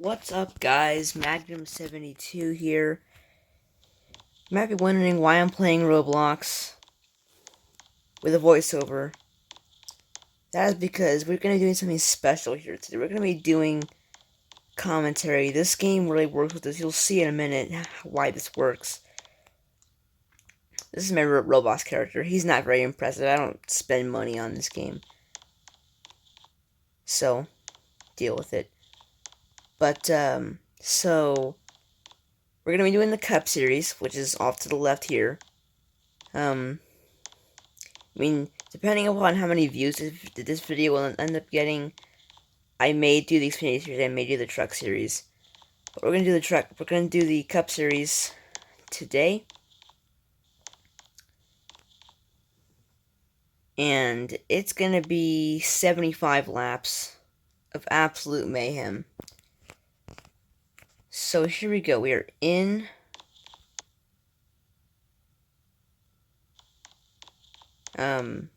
What's up, guys? Magnum72 here. You might be wondering why I'm playing Roblox with a voiceover. That is because we're going to be doing something special here today. We're going to be doing commentary. This game really works with this. You'll see in a minute why this works. This is my Roblox character. He's not very impressive. I don't spend money on this game. So, deal with it. But, so we're going to be doing the Cup series, which is off to the left here. I mean, depending upon how many views this video will end up getting, I may do the Xfinity series, I may do the truck series. But we're gonna do the Cup series today. And it's gonna be 75 laps of absolute mayhem. So here we go, we are in to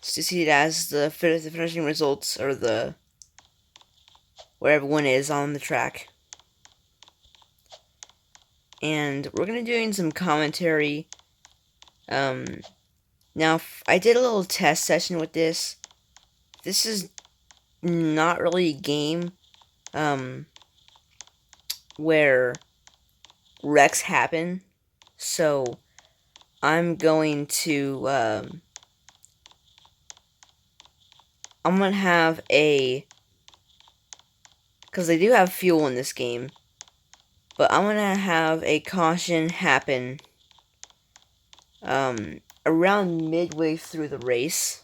see it as the finishing results, or the where everyone is on the track. And we're gonna be doing some commentary. Now, I did a little test session with this. This is not really a game, where wrecks happen. So, I'm going to, I'm gonna have because they do have fuel in this game, but I'm gonna have a caution happen, around midway through the race.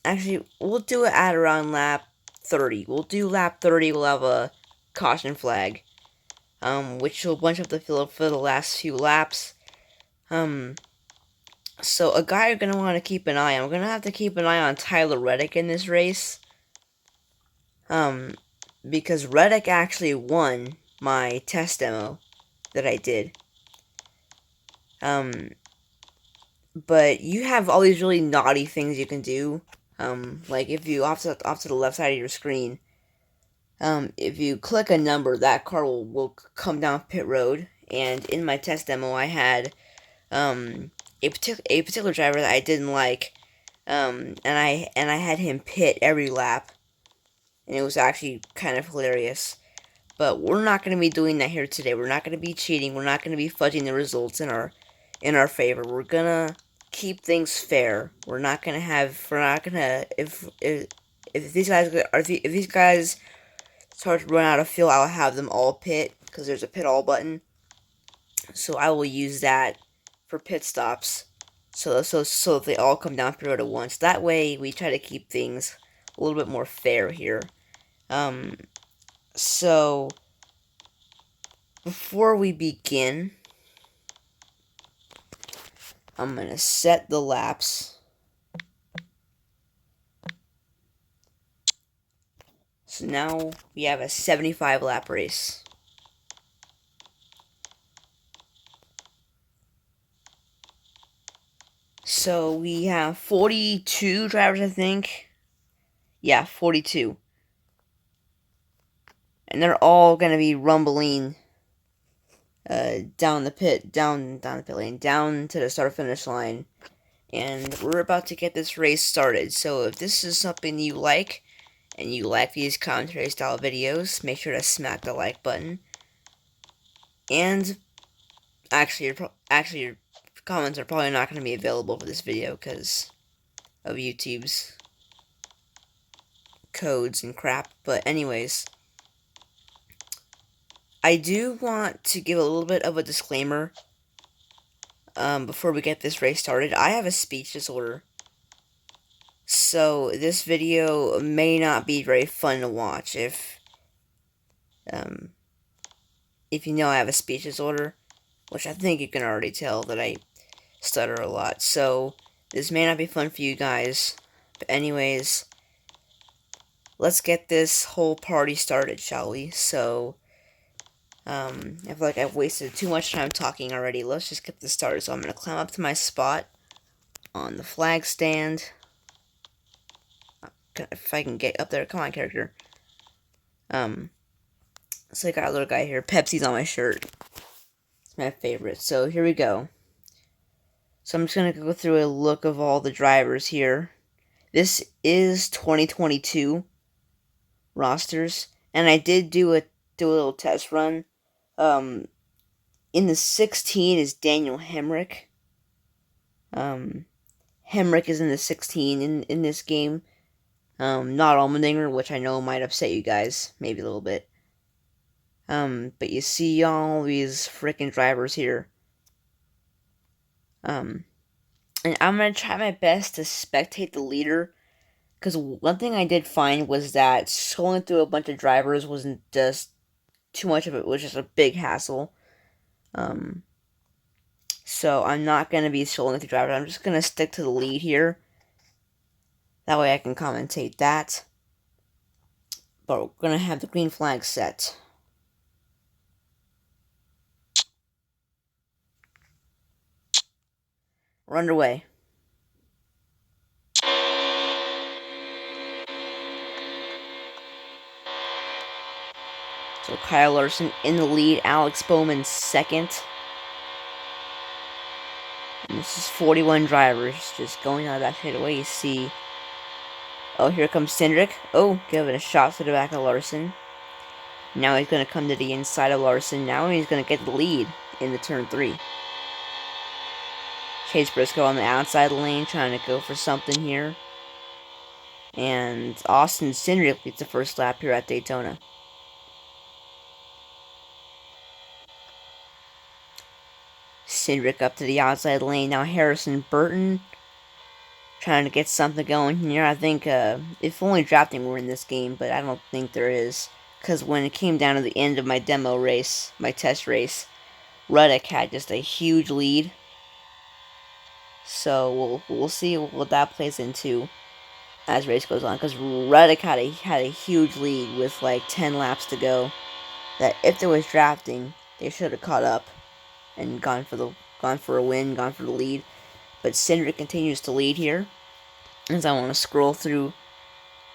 Actually, we'll do it at around lap 30. We'll do lap 30, we'll have a caution flag, which will bunch up the field for the last few laps. So a guy you're going to want to keep an eye on, we're going to have to keep an eye on Tyler Reddick in this race, because Reddick actually won my test demo that I did. But you have all these really naughty things you can do. Like if you off to the left side of your screen, if you click a number, that car will come down pit road. And in my test demo, I had a particular driver that I didn't like, and I had him pit every lap, and it was actually kind of hilarious. But we're not going to be doing that here today. We're not going to be cheating. We're not going to be fudging the results in our favor. We're gonna keep things fair. We're not gonna if these guys start to run out of fuel, I'll have them all pit, because there's a pit all button. So I will use that for pit stops. So they all come down pit road at once. That way we try to keep things a little bit more fair here. So before we begin, I'm going to set the laps. So now we have a 75 lap race. So we have 42 drivers, I think. Yeah, 42. And they're all going to be rumbling down the pit lane, down to the start-finish line. And we're about to get this race started. So if this is something you like, and you like these commentary style videos, make sure to smack the like button. And actually your comments are probably not going to be available for this video because of YouTube's codes and crap. But anyways, I do want to give a little bit of a disclaimer before we get this race started. I have a speech disorder, so this video may not be very fun to watch. If you know I have a speech disorder, which I think you can already tell that I stutter a lot, so this may not be fun for you guys. But anyways, let's get this whole party started, shall we? So I feel like I've wasted too much time talking already. Let's just get this started. So I'm going to climb up to my spot. on the flag stand. If I can get up there, come on, character. So I got a little guy here. Pepsi's on my shirt. It's my favorite. So here we go. So I'm just gonna go through a look of all the drivers here. This is 2022 rosters, and I did do a little test run. In the 16 is Daniel Hemrick. Hemrick is in the 16 in this game. Not Allmendinger, which I know might upset you guys, maybe a little bit. But you see all these freaking drivers here. And I'm gonna try my best to spectate the leader, because one thing I did find was that scrolling through a bunch of drivers wasn't just too much of it, was just a big hassle. So I'm not gonna be scrolling through drivers. I'm just gonna stick to the lead here. That way I can commentate that. But we're gonna have the green flag set. We're underway. So Kyle Larson in the lead, Alex Bowman second. And this is 41 drivers just going out of that straightaway. You see, oh, here comes Cindric. Oh, giving a shot to the back of Larson. Now he's going to come to the inside of Larson. Now he's going to get the lead in the turn 3. Chase Briscoe on the outside lane trying to go for something here. And Austin Cindric leads the first lap here at Daytona. Cindric up to the outside lane. Now Harrison Burton trying to get something going here. I think if only drafting were in this game, but I don't think there is. Because when it came down to the end of my demo race, my test race, Reddick had just a huge lead. So we'll see what that plays into as race goes on. Because Reddick had a huge lead with like 10 laps to go. That if there was drafting, they should have caught up and gone for a win, gone for the lead. But Cindric continues to lead here, as I want to scroll through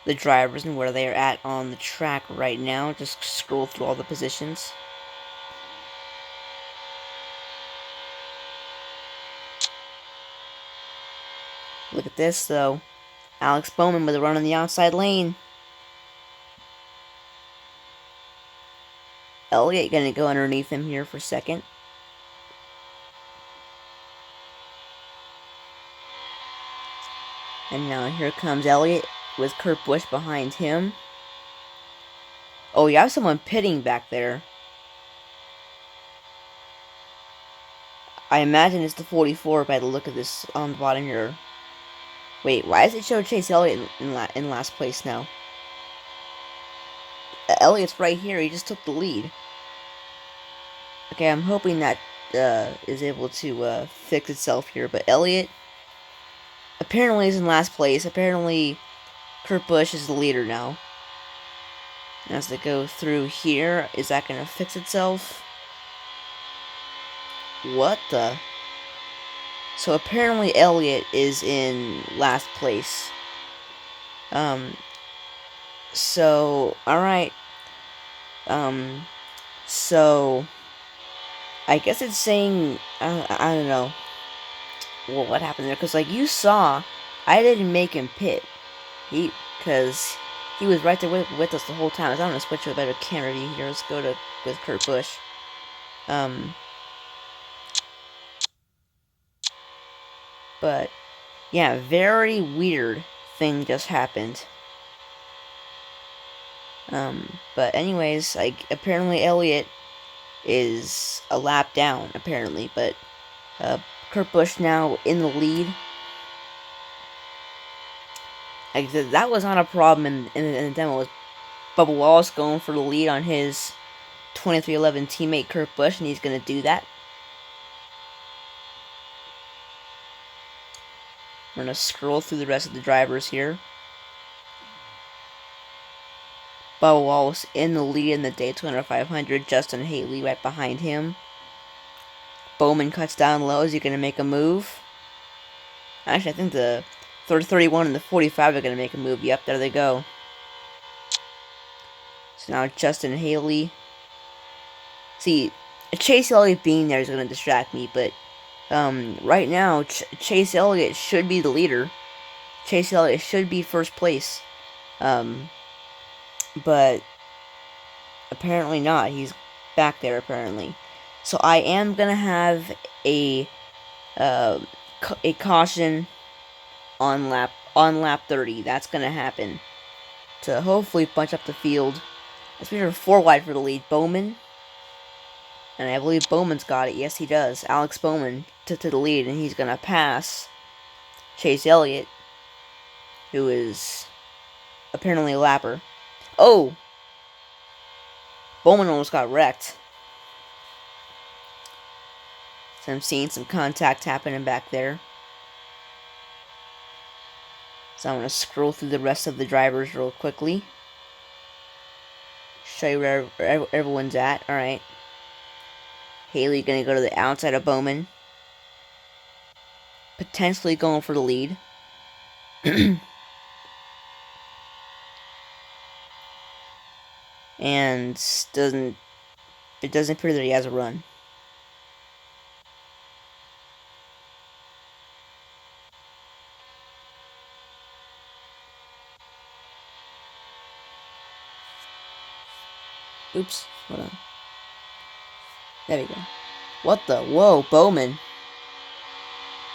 the drivers and where they are at on the track right now. Just scroll through all the positions. Look at this though. Alex Bowman with a run on the outside lane. Elliott gonna go underneath him here for second. And now here comes Elliott with Kurt Busch behind him. Oh, you have someone pitting back there. I imagine it's the 44 by the look of this on the bottom here. Wait, why does it show Chase Elliott in last place now? Elliott's right here. He just took the lead. Okay, I'm hoping that is able to fix itself here. But Elliott apparently is in last place. Apparently Kurt Busch is the leader now. As they go through here, is that going to fix itself? What the? So apparently Elliott is in last place. So, alright. So I guess it's saying, I don't know. Well, what happened there? Because, like, you saw, I didn't make him pit. Because he was right there with us the whole time. I'm going to switch to a better camera view here. Let's go with Kurt Busch. But, yeah, very weird thing just happened. But anyways, like, apparently Elliott is a lap down, apparently. But, Kurt Busch now in the lead. Like, that was not a problem in the demo. It was Bubba Wallace going for the lead on his 2311 teammate Kurt Busch, and he's going to do that. I'm going to scroll through the rest of the drivers here. Bubba Wallace in the lead in the Daytona 500. Justin Haley right behind him. Bowman cuts down low. Is he going to make a move? Actually, I think the 31 and the 45 are going to make a move. Yep, there they go. So now Justin Haley. See, Chase Elliott being there is going to distract me, but right now, Chase Elliott should be the leader. Chase Elliott should be first place. But apparently not. He's back there, apparently. So I am going to have a caution on lap 30. That's going to happen to hopefully bunch up the field. As we are 4 wide for the lead. Bowman. And I believe Bowman's got it. Yes, he does. Alex Bowman to the lead, and he's going to pass Chase Elliott, who is apparently a lapper. Oh! Bowman almost got wrecked. So I'm seeing some contact happening back there. So I'm going to scroll through the rest of the drivers real quickly. Show you where everyone's at. Alright. Haley going to go to the outside of Bowman. Potentially going for the lead. And it doesn't appear that he has a run. Oops, hold on. There we go. What the? Whoa, Bowman.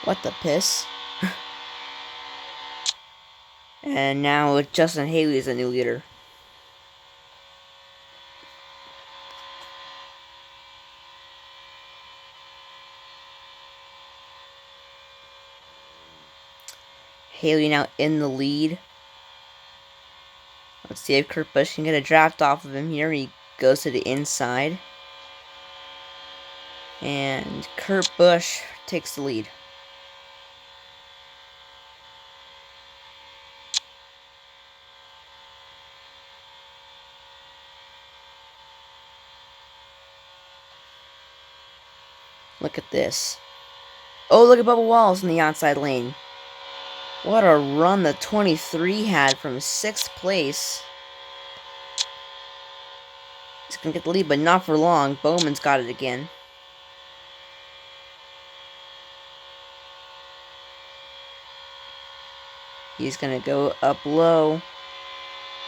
What the piss? And now Justin Haley is the new leader. Haley now in the lead. Let's see if Kurt Busch can get a draft off of him here. He goes to the inside. And Kurt Busch takes the lead. Look at this. Oh, look at Bubba Wallace in the outside lane. What a run the 23 had from 6th place. He's going to get the lead, but not for long. Bowman's got it again. He's going to go up low.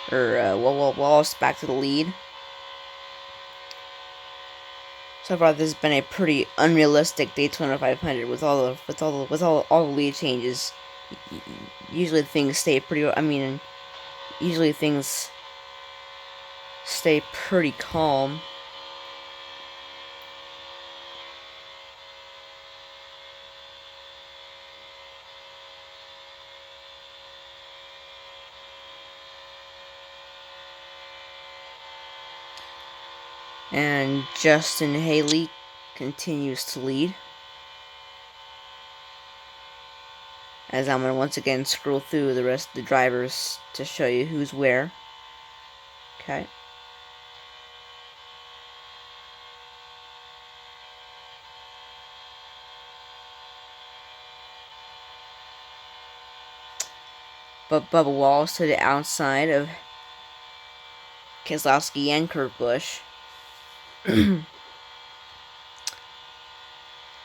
Wallace back to the lead. So far, this has been a pretty unrealistic Daytona 500 with all the lead changes. Usually things stay pretty. Usually things stay pretty calm. And Justin Haley continues to lead. As I'm going to once again scroll through the rest of the drivers to show you who's where. Okay. But Bubba Wallace to the outside of Keselowski and Kurt Busch. I'm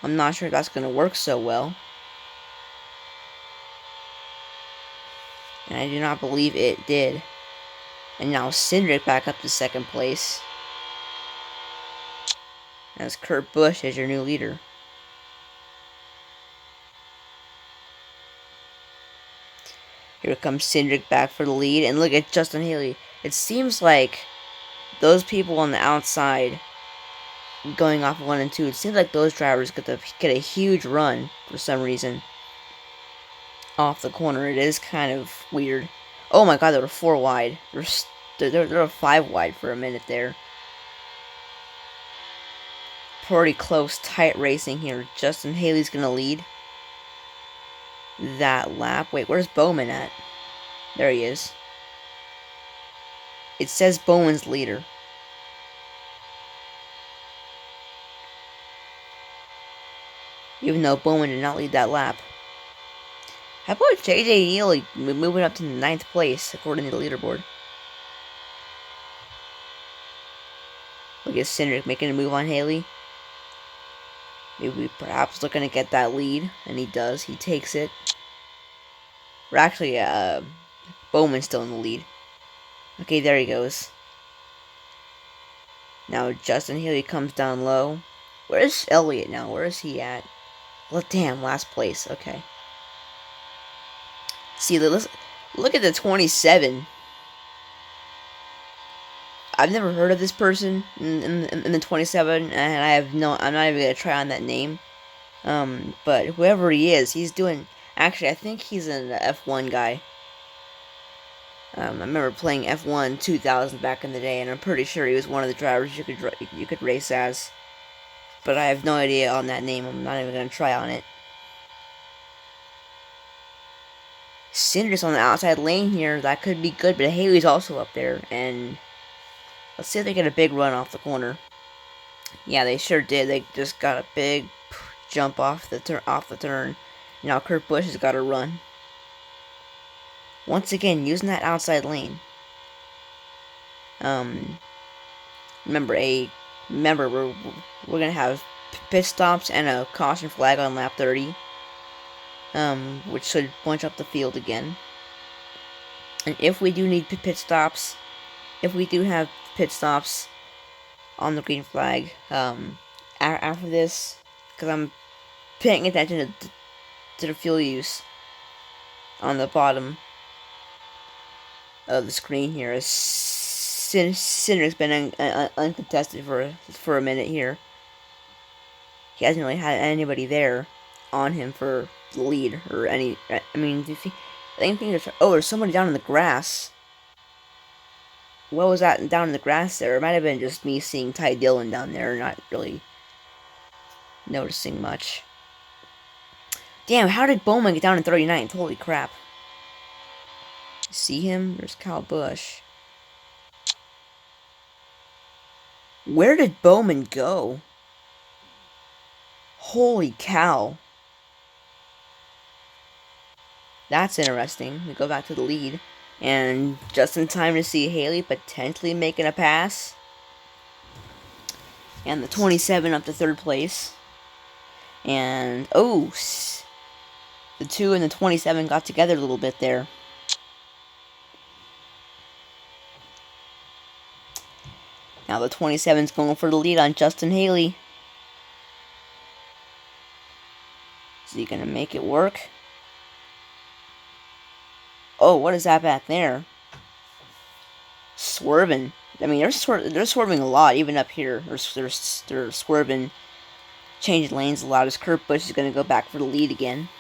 not sure if that's going to work so well. And I do not believe it did. And now Cindric back up to 2nd place. As Kurt Busch as your new leader. Here comes Cindric back for the lead. And look at Justin Haley. It seems like those people on the outside going off 1 and 2, it seems like those drivers get a huge run for some reason off the corner. It is kind of weird. Oh my god, they were 4 wide. They're 5 wide for a minute there. Pretty close, tight racing here. Justin Haley's gonna lead that lap. Wait, where's Bowman at? There he is. It says Bowman's leader. Even though Bowman did not lead that lap. How about JJ Neely moving up to 9th place according to the leaderboard? Look at Cindric making a move on Haley. Maybe perhaps looking to get that lead, and he does. He takes it. Or actually, Bowman's still in the lead. Okay, there he goes. Now Justin Haley comes down low. Where's Elliott now? Where is he at? Well, damn, last place. Okay. See, look at the 27. I've never heard of this person in the 27, and I'm not even gonna try on that name. But whoever he is, he's doing. Actually, I think he's an F1 guy. I remember playing F1 2000 back in the day, and I'm pretty sure he was one of the drivers you could race as. But I have no idea on that name. I'm not even gonna try on it. Cinder's on the outside lane here. That could be good, but Haley's also up there, and let's see if they get a big run off the corner. Yeah, they sure did. They just got a big jump off the turn. Now Kurt Busch has got to run. Once again, using that outside lane. Remember we're gonna have pit stops and a caution flag on lap 30. Which should bunch up the field again. And if we do need pit stops, if we do have pit stops on the green flag, after this, because I'm paying attention to the fuel use on the bottom of the screen here. As Cindric's been uncontested for a minute here. He hasn't really had anybody there on him for the lead or any. I mean, there's somebody down in the grass. What was that down in the grass there? It might have been just me seeing Ty Dillon down there, not really noticing much. Damn, how did Bowman get down in 39th? Holy crap. See him? There's Kyle Busch. Where did Bowman go? Holy cow. That's interesting. We go back to the lead. And just in time to see Haley potentially making a pass. And the 27 up to 3rd place. And, oh, the 2 and the 27 got together a little bit there. Now the 27's going for the lead on Justin Haley. Is he going to make it work? Oh, what is that back there? Swerving. I mean, they're swerving a lot, even up here. They're swerving, changing lanes a lot as Kurt Busch is going to go back for the lead again.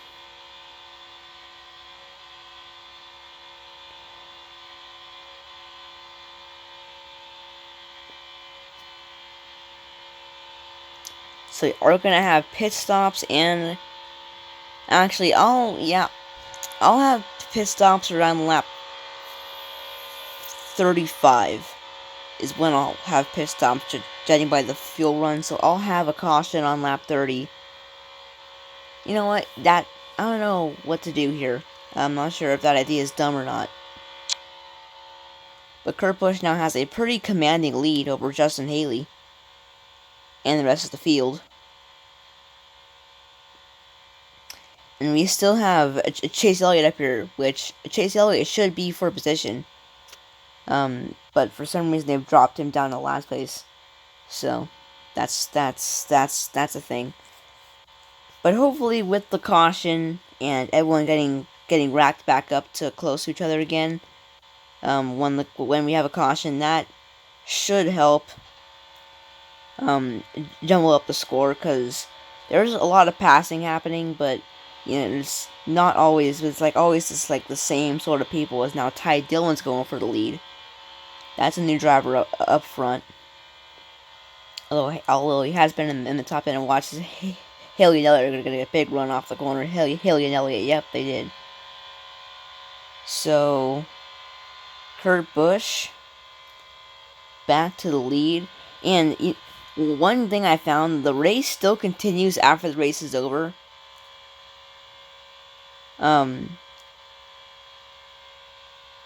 So we're going to have pit stops and... Actually, I'll have pit stops around lap 35 is when I'll have pit stops, judging by the fuel run. So I'll have a caution on lap 30. You know what? I don't know what to do here. I'm not sure if that idea is dumb or not. But Kurt Busch now has a pretty commanding lead over Justin Haley and the rest of the field. And we still have Chase Elliott up here, which Chase Elliott should be for position. But for some reason they've dropped him down to last place. So that's a thing. But hopefully with the caution and everyone getting racked back up to close to each other again, when we have a caution, that should help jumble up the score, because there's a lot of passing happening, but you know, it's not always, it's like always just like the same sort of people, as now Ty Dillon's going for the lead. That's a new driver up front. Although he has been in the top 10 and watches Haley and Elliott are going to get a big run off the corner. Haley and Elliott, yep, they did. So, Kurt Busch back to the lead. And one thing I found, the race still continues after the race is over.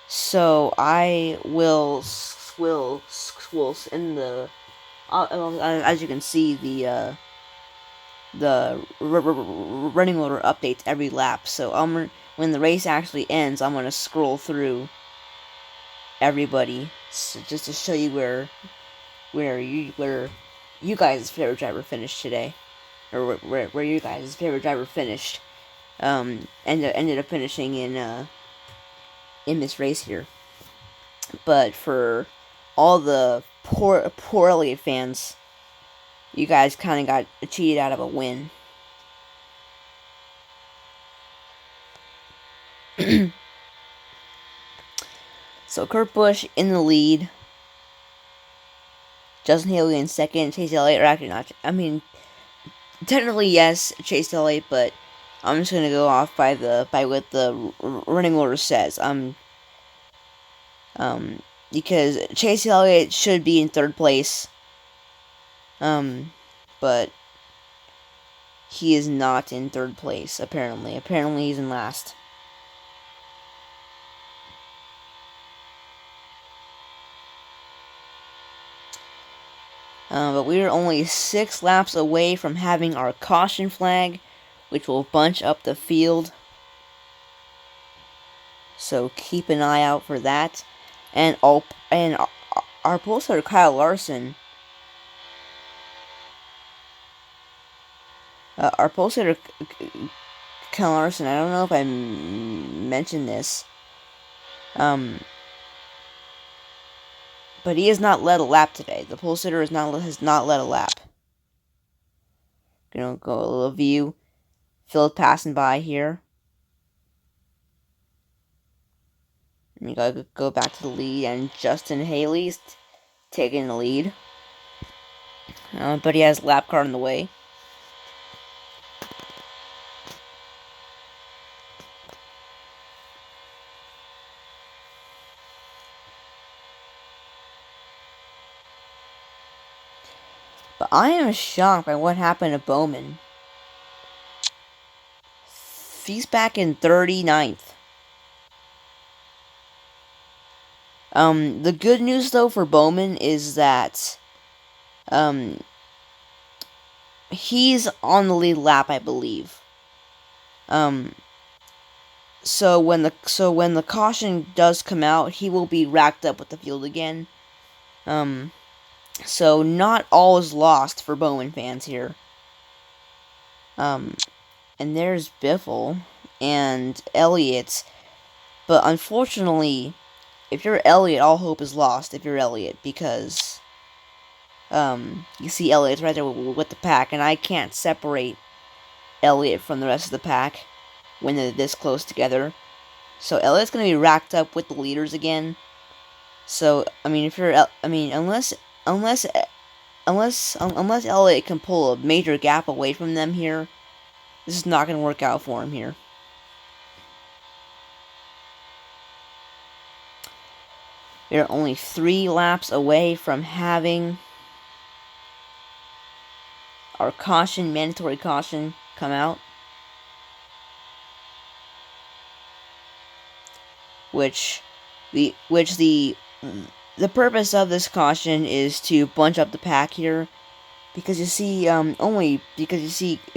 So I will in the as you can see, the running order updates every lap. So when the race actually ends, I'm gonna scroll through everybody, so just to show you where you guys' favorite driver finished today, or where you guys' favorite driver finished. Ended up finishing in this race here. But for all the poor Elliott fans, you guys kind of got cheated out of a win. So Kurt Busch in the lead, Justin Haley in second, Chase Elliott, or actually not. I mean, technically yes, Chase Elliott, but I'm just gonna go off by what the running order says. Because Chase Elliott should be in third place, but he is not in third place. Apparently, he's in last. But we are only 6 laps away from having our caution flag, which will bunch up the field. So keep an eye out for that. And our pole starter Kyle Larson. Our pole starter Kyle Larson. I don't know if I mentioned this. But he has not led a lap today. The pole sitter has not led a lap. Gonna go a little view. Phil passing by here. And you gotta go back to the lead, and Justin Haley's taking the lead. But he has a lap car in the way. But I am shocked by what happened to Bowman. He's back in 39th. The good news though for Bowman is that he's on the lead lap, I believe. So when the caution does come out, he will be racked up with the field again. So not all is lost for Bowman fans here. And there's Biffle and Elliott. But unfortunately, if you're Elliott, all hope is lost if you're Elliott, because you see Elliott's right there with the pack, and I can't separate Elliott from the rest of the pack when they're this close together. So Elliott's gonna be racked up with the leaders again. So I mean, if you're, unless Elliott can pull a major gap away from them here, this is not gonna work out for him here. We are only 3 laps away from having our mandatory caution, come out. Which the purpose of this caution is to bunch up the pack here, because you see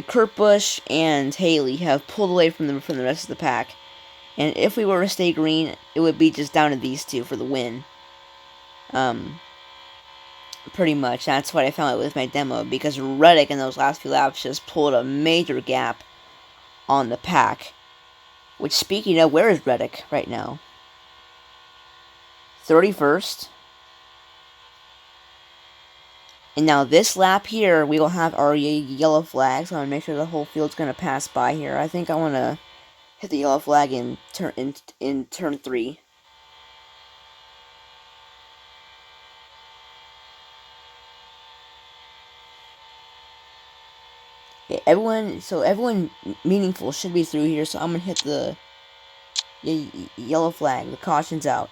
Kurt Busch and Haley have pulled away from the rest of the pack, and if we were to stay green, it would be just down to these two for the win. Pretty much that's what I found out with my demo, because Reddick in those last few laps just pulled a major gap on the pack. Which, speaking of, where is Reddick right now? 31st. And now this lap here, we will have our yellow flag, so I'm going to make sure the whole field's going to pass by here. I think I want to hit the yellow flag in turn 3. Okay, everyone meaningful should be through here, so I'm going to hit the yellow flag. The caution's out.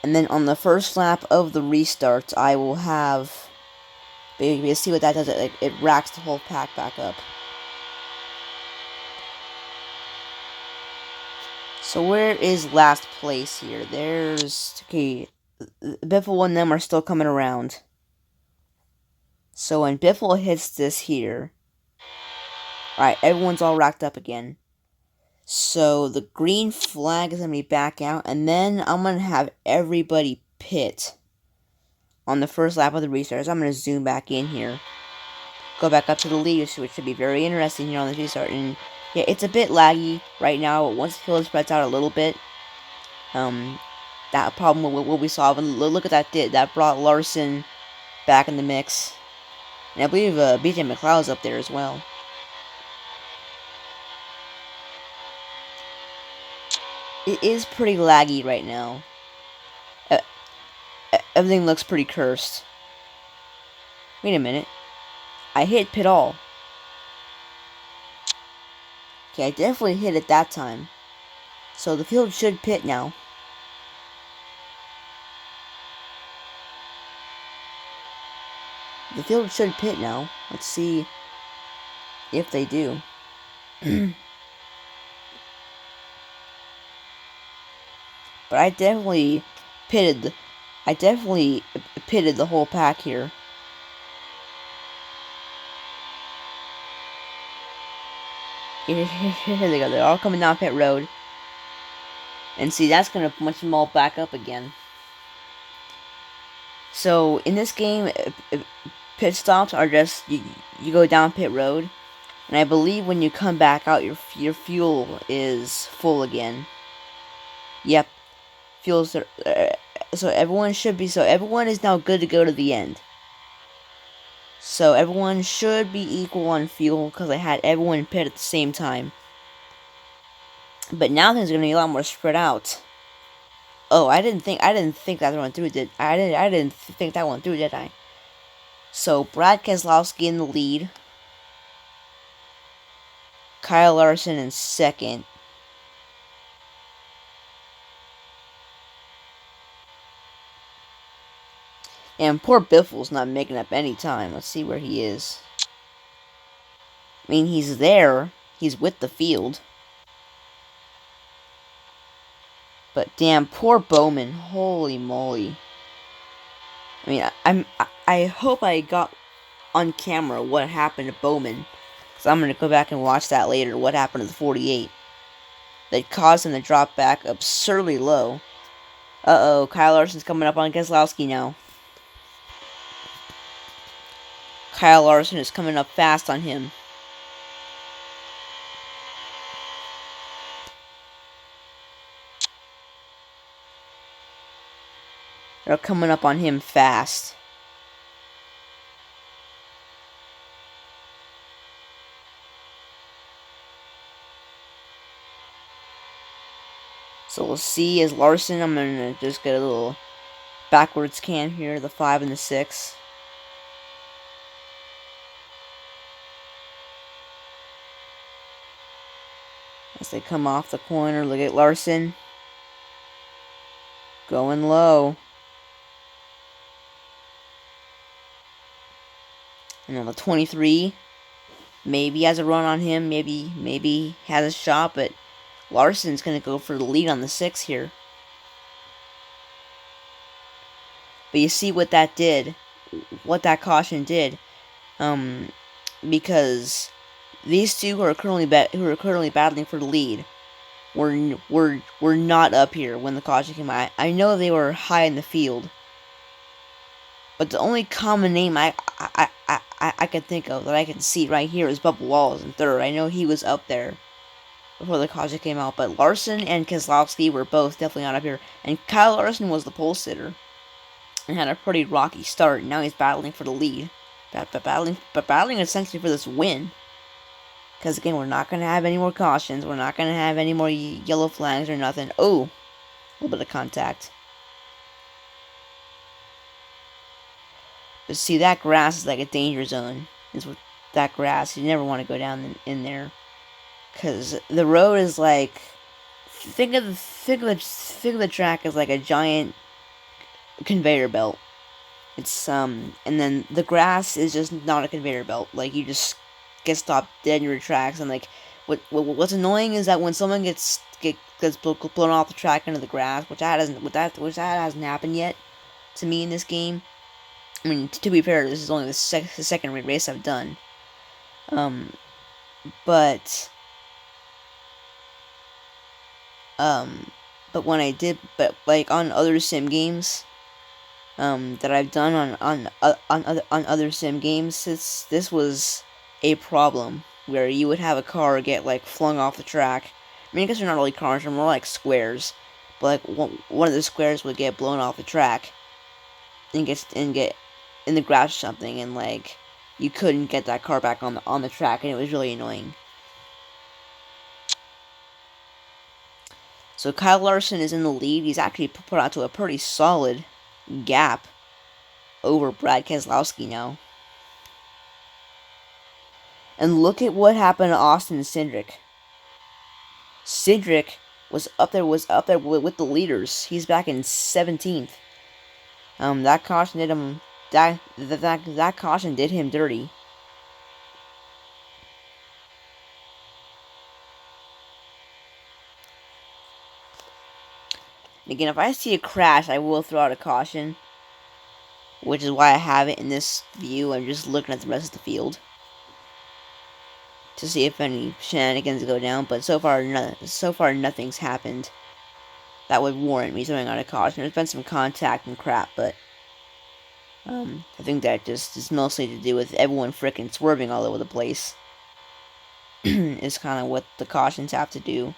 And then on the first lap of the restarts, I will have But you see what that does, it racks the whole pack back up. So where is last place here? There's, okay, Biffle and them are still coming around. So when Biffle hits this here, alright, everyone's all racked up again. So the green flag is going to be back out, and then I'm going to have everybody pit on the first lap of the restart. So I'm going to zoom back in here. Go back up to the lead, which should be very interesting here on the restart. And yeah, it's a bit laggy right now, but once the field spreads out a little bit, that problem will be solved. And look at that did. That brought Larson back in the mix. And I believe BJ McLeod's up there as well. It is pretty laggy right now. Everything looks pretty cursed. Wait a minute. I hit pit all. Okay, I definitely hit it that time. So the field should pit now. The field should pit now. Let's see if they do. But I definitely pitted the whole pack here. Here they go. They're all coming down pit road. And see, that's going to punch them all back up again. So, in this game, pit stops are just, you go down pit road. And I believe when you come back out, your fuel is full again. Yep. Fuels are, so everyone is now good to go to the end. So everyone should be equal on fuel because I had everyone pit at the same time. But now things are going to be a lot more spread out. Oh, I didn't think that went through, did I? Didn't think that went through, did I? So Brad Keselowski in the lead. Kyle Larson in second. And poor Biffle's not making up any time. Let's see where he is. I mean, he's there. He's with the field. But damn, poor Bowman. Holy moly. I mean, I hope I got on camera what happened to Bowman. Because I'm going to go back and watch that later. What happened to the 48. That caused him to drop back absurdly low. Uh-oh, Kyle Larson's coming up on Keselowski now. Kyle Larson is coming up fast on him. They're coming up on him fast. So we'll see as Larson, I'm going to just get a little backwards cam here, the 5 and the 6. As they come off the corner, look at Larson. Going low. And then the 23 maybe has a run on him, maybe has a shot, but Larson's going to go for the lead on the 6 here. But you see what that did, what that caution did, because these two who are currently battling for the lead were not up here when the caution came out. I know they were high in the field, but the only common name I can think of that I can see right here is Bubba Wallace in third. I know he was up there before the caution came out, but Larson and Keselowski were both definitely not up here. And Kyle Larson was the pole sitter and had a pretty rocky start. Now he's battling for the lead, battling essentially for this win. Because again, we're not going to have any more cautions. We're not going to have any more yellow flags or nothing. Oh, a little bit of contact. But see, that grass is like a danger zone. Is what that grass. You never want to go down in there, because the road is like, think of the track as like a giant conveyor belt. It's and then the grass is just not a conveyor belt. Like, you just get stopped dead in your tracks. And like, what's annoying is that when someone gets blown off the track into the grass, which that hasn't happened yet to me in this game. I mean, to be fair, this is only the second race I've done. Um, but um, but when I did, but like on other sim games, that I've done on other sim games, this was a problem where you would have a car get like flung off the track. I mean, I guess they're not really cars; they're more like squares. But like one of the squares would get blown off the track and get in the grass or something, and like you couldn't get that car back on the track, and it was really annoying. So Kyle Larson is in the lead. He's actually put onto a pretty solid gap over Brad Keselowski now. And look at what happened to Austin Cindric. Cindric was up there with the leaders. He's back in 17th. That caution did him that caution did him dirty. And again, if I see a crash, I will throw out a caution, which is why I have it in this view. I'm just looking at the rest of the field to see if any shenanigans go down. But so far nothing's happened that would warrant me throwing out a caution. There's been some contact and crap, but I think that just is mostly to do with everyone frickin' swerving all over the place. Is kind of what the cautions have to do.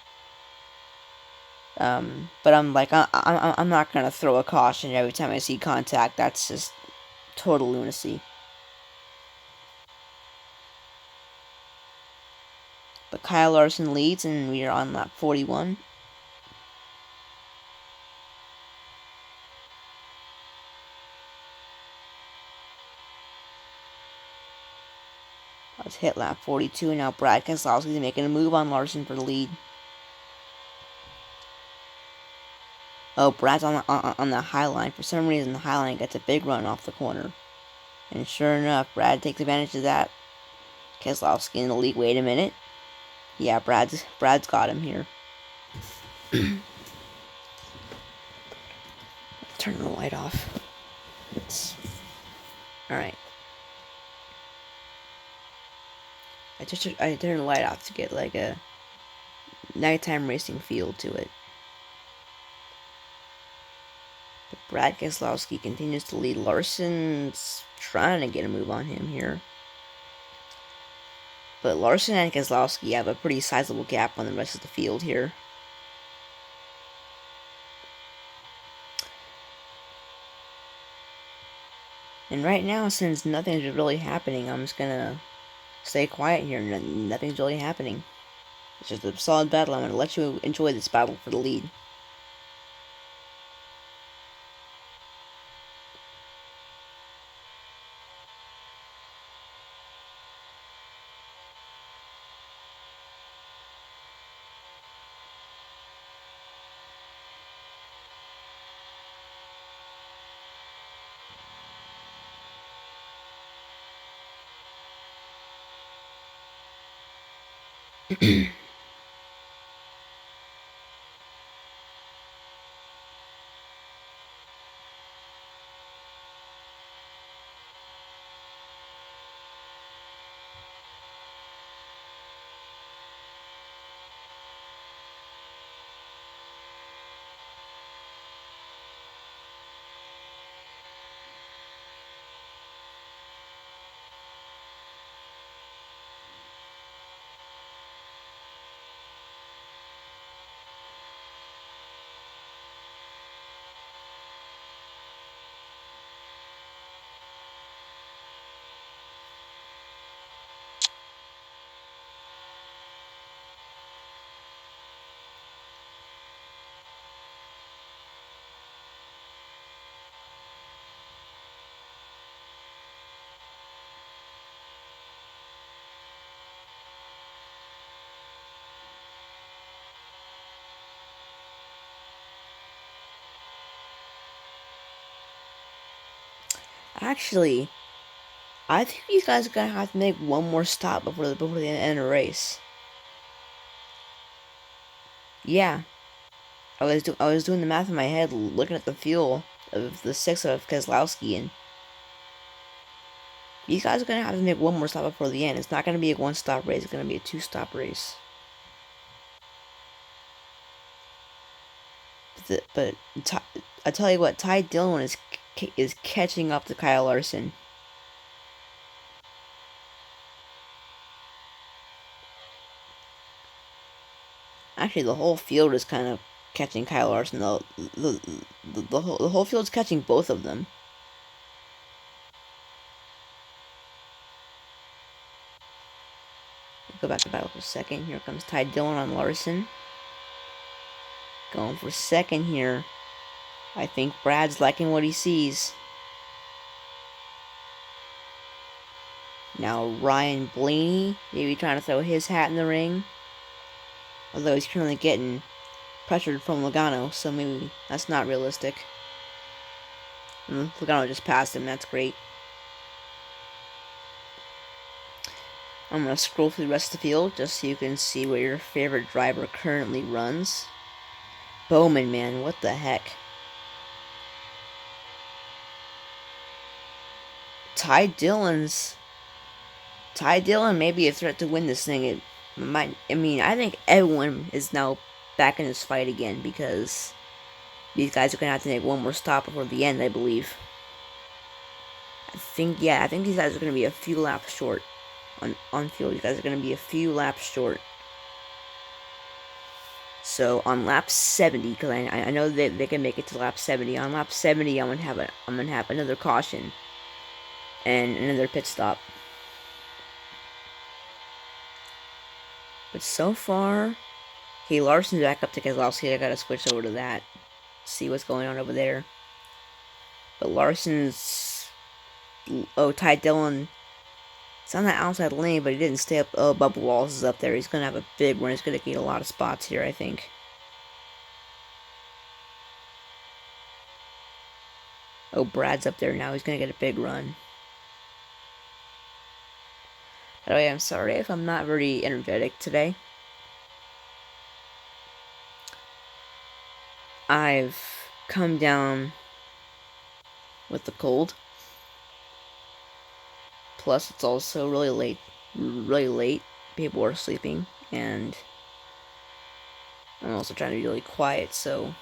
But I'm like, I'm not gonna throw a caution every time I see contact. That's just total lunacy. But Kyle Larson leads, and we are on lap 41. Let's hit lap 42, and now Brad Keselowski is making a move on Larson for the lead. Oh, Brad's on the high line. For some reason, the high line gets a big run off the corner. And sure enough, Brad takes advantage of that. Keselowski in the lead. Wait a minute. Yeah, Brad's got him here. Turn the light off. Alright. I turned the light off to get like a nighttime racing feel to it. But Brad Keselowski continues to lead. Larson's trying to get a move on him here. But Larson and Keselowski have a pretty sizable gap on the rest of the field here. And right now, since nothing's really happening, I'm just gonna stay quiet here. Nothing's really happening. It's just a solid battle. I'm gonna let you enjoy this battle for the lead. Actually, I think you guys are gonna have to make one more stop before the end of the race. Yeah, I was doing the math in my head, looking at the fuel of the 6 of Keselowski, and you guys are gonna have to make one more stop before the end. It's not gonna be a one-stop race. It's gonna be a two-stop race. But I tell you what, Ty Dillon is catching up to Kyle Larson. Actually, the whole field is kind of catching Kyle Larson. The whole field's catching both of them. Go back to battle for second. Here comes Ty Dillon on Larson. Going for second here. I think Brad's liking what he sees. Now Ryan Blaney, maybe trying to throw his hat in the ring. Although he's currently getting pressured from Logano, so maybe that's not realistic. Logano just passed him, that's great. I'm going to scroll through the rest of the field just so you can see where your favorite driver currently runs. Bowman, man, what the heck? Ty Dillon may be a threat to win this thing. I think everyone is now back in this fight again because these guys are going to have to make one more stop before the end, I believe. I think these guys are going to be a few laps short. On field, you guys are going to be a few laps short. So on lap 70, because I know that they can make it to lap 70. On lap 70, I'm gonna have another caution and another pit stop. But so far, okay, Larson's back up to Keselowski. I gotta switch over to that, see what's going on over there. But Ty Dillon. It's on the outside lane, but he didn't stay up. Oh, Bubba Wallace is up there. He's going to have a big run. He's going to gain a lot of spots here, I think. Oh, Brad's up there now. He's going to get a big run. By the way, I'm sorry if I'm not very energetic today. I've come down with the cold. Plus, it's also really late. People are sleeping, and I'm also trying to be really quiet, so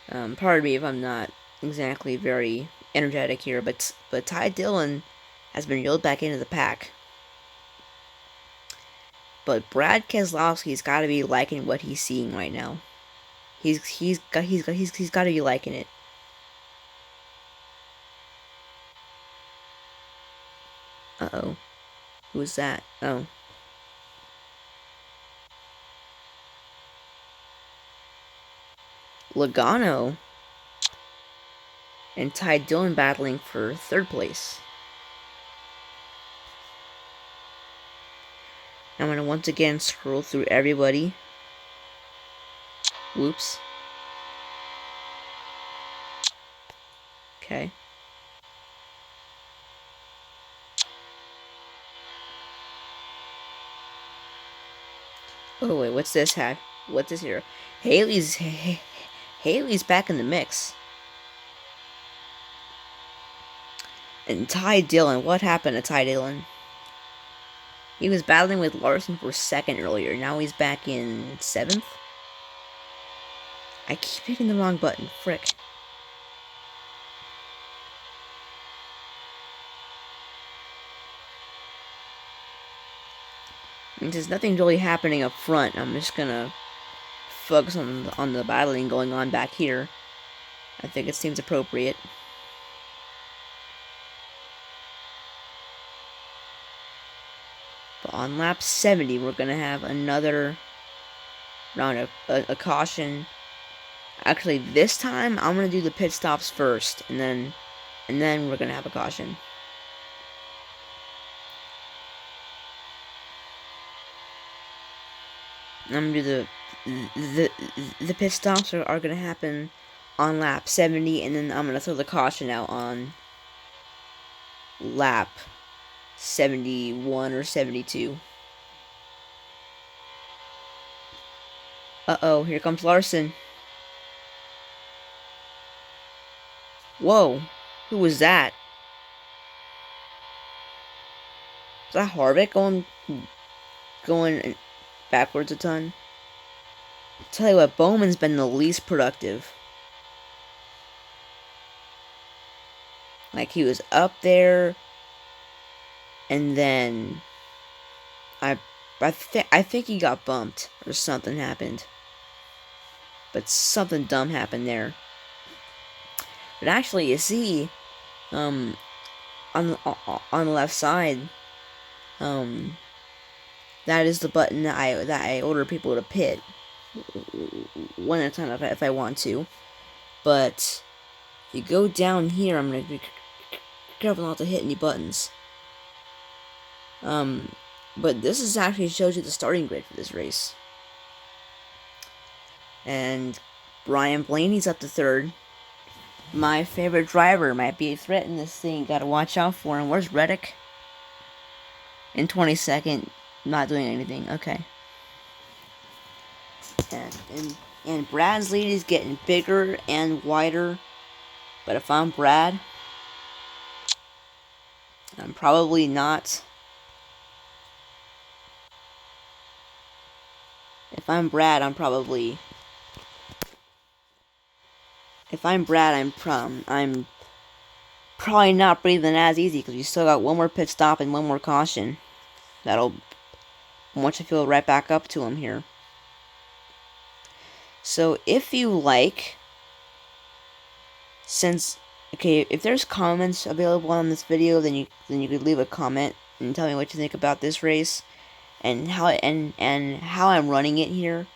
pardon me if I'm not exactly very energetic here, but Ty Dillon has been reeled back into the pack. But Brad Keselowski's got to be liking what he's seeing right now. He's got to be liking it. Uh-oh. Who was that? Oh. Logano and Ty Dillon battling for third place. I'm going to once again scroll through everybody. Whoops. Okay. Oh wait, what's this hat? What's this here? Haley's back in the mix. And Ty Dillon, what happened to Ty Dillon? He was battling with Larson for second earlier. Now he's back in 7th. I keep hitting the wrong button. Frick. There's nothing really happening up front. I'm just gonna focus on the battling going on back here. I think it seems appropriate. But on lap 70, we're gonna have another round of a caution. Actually, this time I'm gonna do the pit stops first, and then we're gonna have a caution. I'm gonna do the pit stops are gonna happen on lap 70, and then I'm gonna throw the caution out on lap 71 or 72. Uh-oh, here comes Larson. Whoa, who was that? Is that Harvick going backwards a ton? Tell you what, Bowman's been the least productive. Like, he was up there, and then I think he got bumped or something happened. But something dumb happened there. But actually, you see, on the left side, that is the button that I order people to pit one at a time if I want to. But if you go down here, I'm gonna be careful not to hit any buttons. But this is actually shows you the starting grid for this race. And Brian Blaney's up to third. My favorite driver might be a threat in this thing. Gotta watch out for him. Where's Reddick? In 22nd, not doing anything. Okay. And Brad's lead is getting bigger and wider. But if I'm Brad, I'm probably not. If I'm Brad, I'm probably not breathing as easy because we still got one more pit stop and one more caution. That'll once I feel right back up to him here. So if you like, if there's comments available on this video, then you could leave a comment and tell me what you think about this race and how I'm running it here.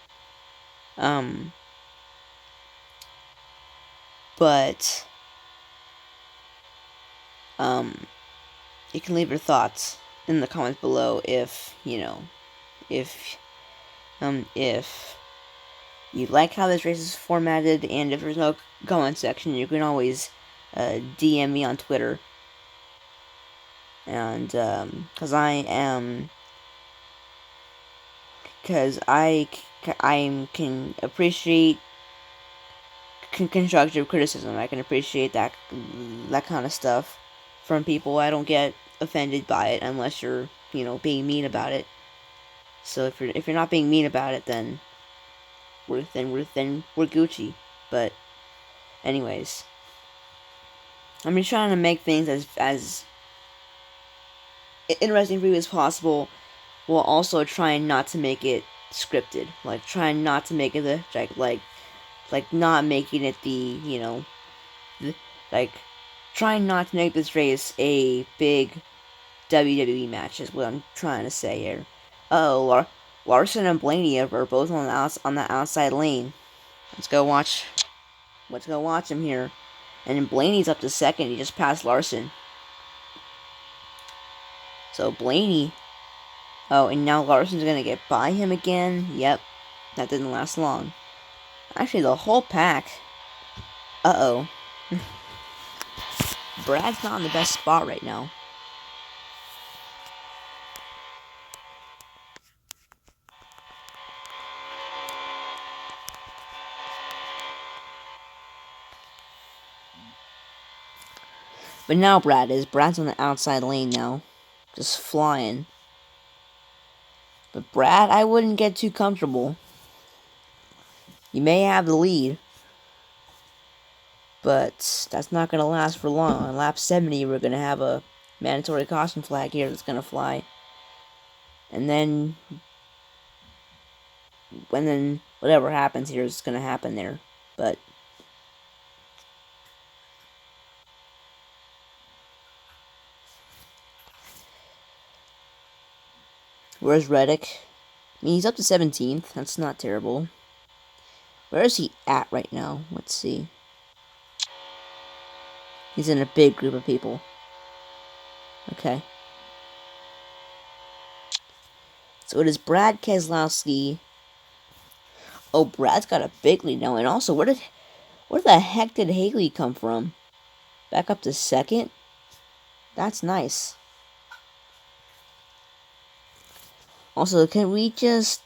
But you can leave your thoughts in the comments below if you like how this race is formatted, and if there's no comment section, you can always DM me on Twitter. And because I can appreciate constructive criticism. I can appreciate that kind of stuff from people. I don't get offended by it unless you're being mean about it. So if you're not being mean about it, then we're Gucci. But anyways, I'm just trying to make things as interesting for you as possible, while also trying not to make it scripted. Like trying not to make it not making it trying not to make this race a big WWE match is what I'm trying to say here. Larson and Blaney are both on the outside lane. Let's go watch him here. And then Blaney's up to second. He just passed Larson. So Blaney. Oh, and now Larson's gonna get by him again. Yep, that didn't last long. Actually, the whole pack. Uh-oh. Brad's not in the best spot right now. But now Brad's on the outside lane now. Just flying. But Brad, I wouldn't get too comfortable. You may have the lead, but that's not going to last for long. On lap 70, we're going to have a mandatory caution flag here that's going to fly. And then whatever happens here is going to happen there. But where's Reddick? I mean, he's up to 17th. That's not terrible. Where is he at right now? Let's see. He's in a big group of people. Okay. So it is Brad Keselowski. Oh, Brad's got a big lead now. And also, where Where the heck did Haley come from? Back up to second? That's nice. Also, can we just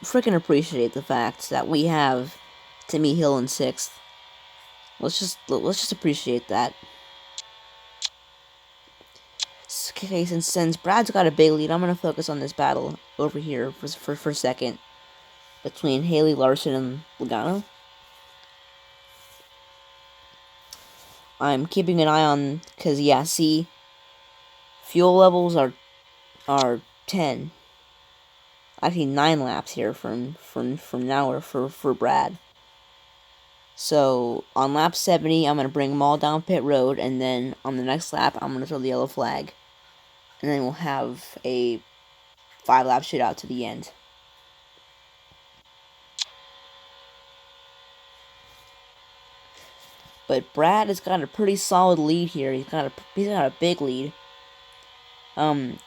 freaking appreciate the fact that we have Timmy Hill in 6th? Let's just appreciate that. Okay, since Brad's got a big lead, I'm gonna focus on this battle over here for a second between Haley, Larson, and Logano. I'm keeping an eye on, cause yeah, see, fuel levels are 10, actually 9 laps here from now or for Brad. So on lap 70, I'm gonna bring them all down pit road, and then on the next lap, I'm gonna throw the yellow flag, and then we'll have a 5-lap shootout to the end. But Brad has got a pretty solid lead here. He's got a big lead. The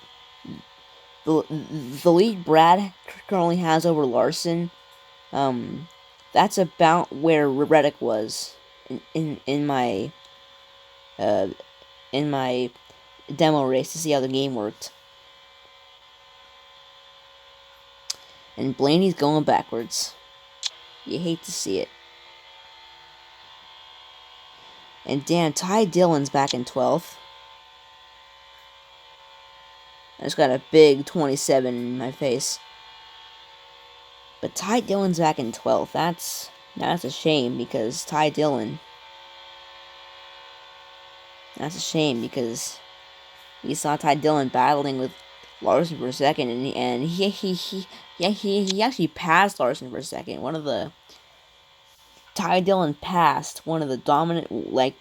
lead Brad currently has over Larson, that's about where Reddick was in my demo race to see how the game worked. And Blaney's going backwards. You hate to see it. And damn, Ty Dillon's back in 12th. I just got a big 27 in my face. But Ty Dillon's back in 12th. That's a shame because Ty Dillon. That's a shame because we saw Ty Dillon battling with Larson for a second, and he actually passed Larson for a second. Ty Dillon passed one of the dominant, one of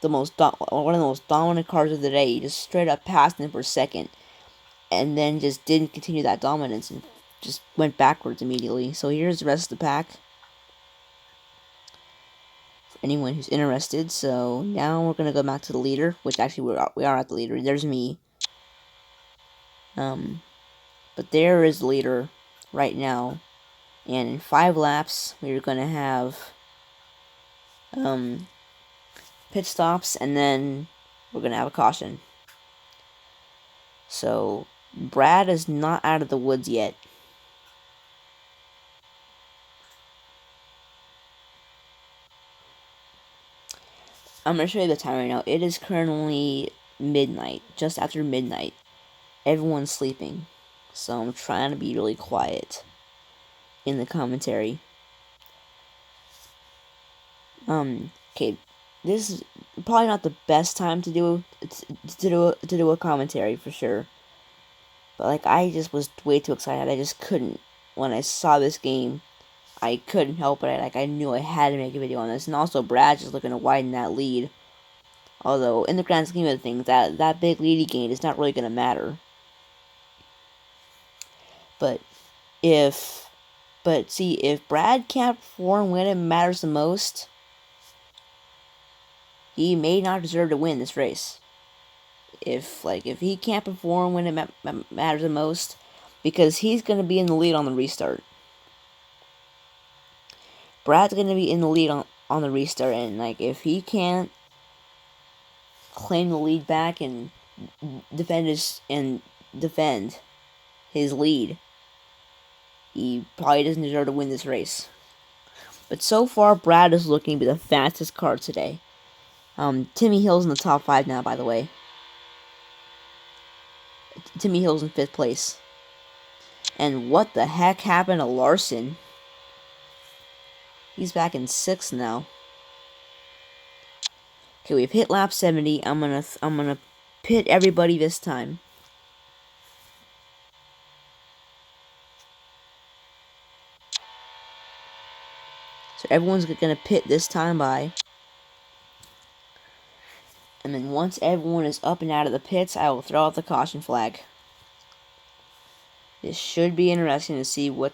the most dominant cars of the day. He just straight up passed him for a second, and then just didn't continue that dominance and just went backwards immediately. So here's the rest of the pack for anyone who's interested. So now we're gonna go back to the leader, which actually we are at the leader. There's me. But there is the leader right now, and in 5 laps we're gonna have pit stops, and then we're gonna have a caution. So Brad is not out of the woods yet. I'm gonna show you the time right now. It is currently midnight, just after midnight. Everyone's sleeping, so I'm trying to be really quiet in the commentary. Okay, this is probably not the best time to do a commentary for sure. But I just was way too excited. I just couldn't. When I saw this game, I couldn't help it. I knew I had to make a video on this. And also, Brad's just looking to widen that lead. Although, in the grand scheme of things, that big lead he gained is not really going to matter. But if Brad can't perform when it matters the most, he may not deserve to win this race. If he can't perform when it matters the most, because he's going to be in the lead on the restart. Brad's going to be in the lead on the restart, and if he can't claim the lead back and defend his lead, he probably doesn't deserve to win this race. But so far, Brad is looking to be the fastest car today. Timmy Hill's in the top 5 now, by the way. Timmy Hill's in 5th place. And what the heck happened to Larson? He's back in 6th now. Okay, we've hit lap 70. I'm gonna pit everybody this time. So everyone's gonna pit this time by. And then once everyone is up and out of the pits, I will throw out the caution flag. This should be interesting to see what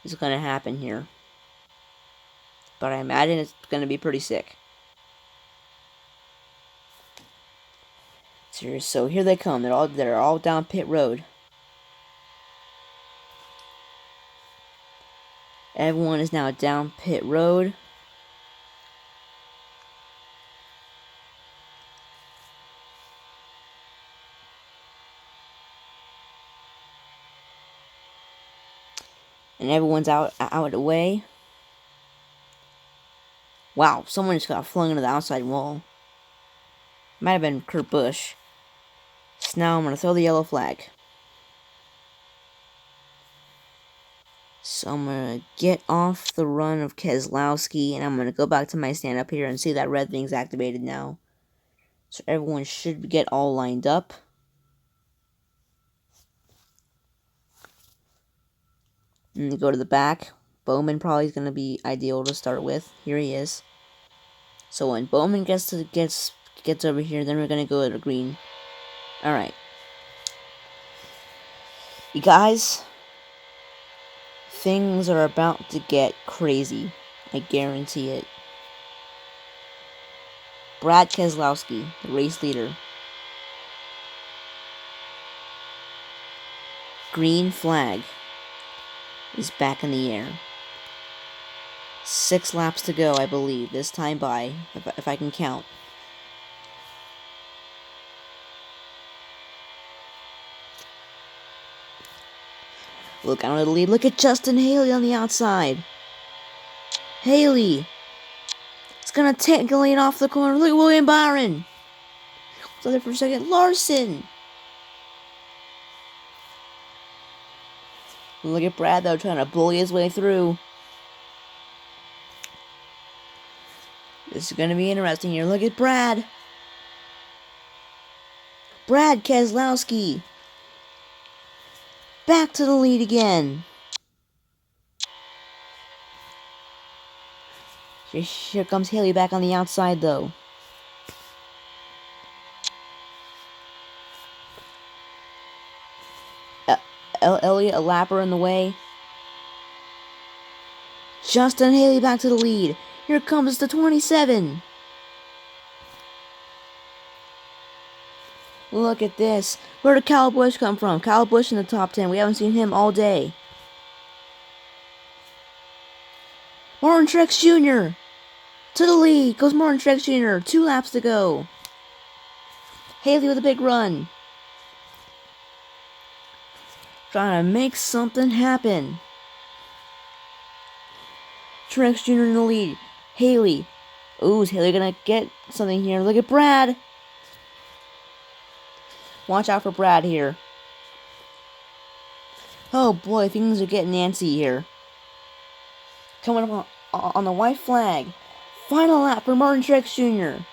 is going to happen here. But I imagine it's going to be pretty sick. So here they come. They're all down pit road. Everyone is now down pit road. And everyone's out of the way. Wow, someone just got flung into the outside wall. Might have been Kurt Busch. So now I'm going to throw the yellow flag. So I'm going to get off the run of Keselowski, and I'm going to go back to my stand up here and see that red thing's activated now. So everyone should get all lined up. And go to the back. Bowman probably is going to be ideal to start with. Here he is. So when Bowman gets over here, then we're going to go to the green. Alright. You guys, things are about to get crazy. I guarantee it. Brad Keselowski, the race leader. Green flag is back in the air. 6 laps to go, I believe, this time by, if I can count. Look out of the lead. Look at Justin Haley on the outside. Haley. It's going to take the lead off the corner. Look at William Byron. So there for a second. Larson. Look at Brad, though, trying to bully his way through. This is going to be interesting here. Look at Brad. Brad Keselowski. Back to the lead again. Here comes Haley back on the outside, though. Elliott, a lapper in the way. Justin Haley back to the lead. Here comes the 27. Look at this. Where did Kyle Busch come from? Kyle Busch in the top 10. We haven't seen him all day. Martin Truex Jr. To the lead goes Martin Truex Jr. 2 laps to go. Haley with a big run. Trying to make something happen. Truex Jr. in the lead. Haley. Ooh, is Haley gonna get something here? Look at Brad. Watch out for Brad here. Oh boy, things are getting antsy here. Coming up on the white flag. Final lap for Martin Truex Jr.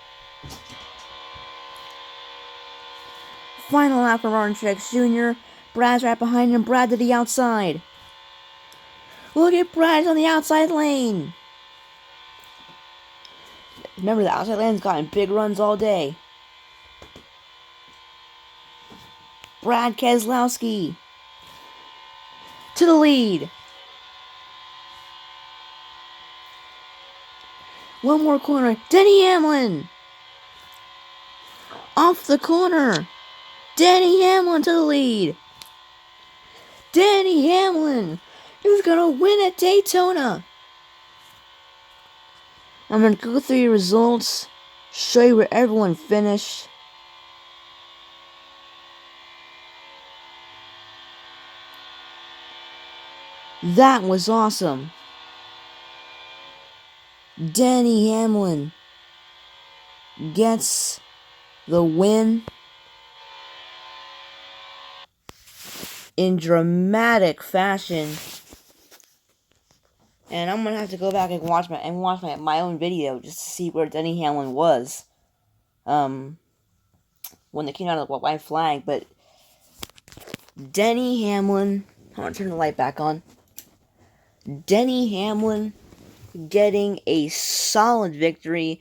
Final lap for Martin Truex Jr. Brad's right behind him. Brad to the outside. Look at Brad on the outside lane. Remember, the outside lane's gotten big runs all day. Brad Keselowski to the lead. One more corner. Denny Hamlin off the corner. Denny Hamlin to the lead. Denny Hamlin, who's gonna win at Daytona. I'm gonna go through your results, show you where everyone finished. That was awesome. Denny Hamlin gets the win in dramatic fashion. And I'm gonna have to go back and watch my own video just to see where Denny Hamlin was when they came out of the white flag. But Denny Hamlin, I'm gonna turn the light back on. Denny Hamlin getting a solid victory.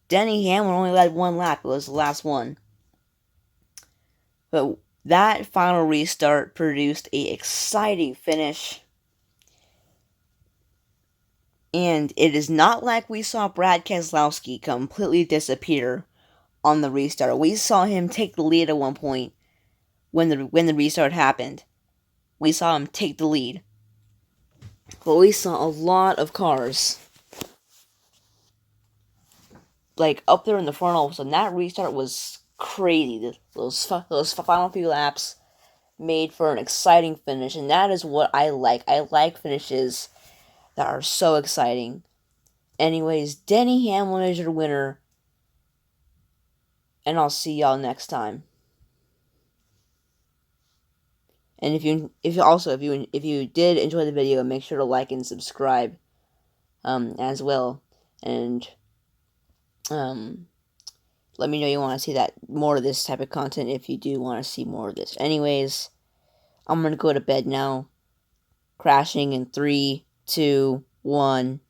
Denny Hamlin only led 1 lap. It was the last one. But that final restart produced an exciting finish. And it is not like we saw Brad Keselowski completely disappear on the restart. We saw him take the lead at one point when the restart happened. We saw him take the lead. But we saw a lot of cars like up there in the front all of a sudden. That restart was crazy. Those final few laps, made for an exciting finish, and that is what I like. I like finishes that are so exciting. Anyways, Denny Hamlin is your winner, and I'll see y'all next time. And if you did enjoy the video, make sure to like and subscribe, as well, and let me know you want to see that more of this type of content if you do want to see more of this. Anyways, I'm gonna go to bed now. Crashing in 3, 2, 1.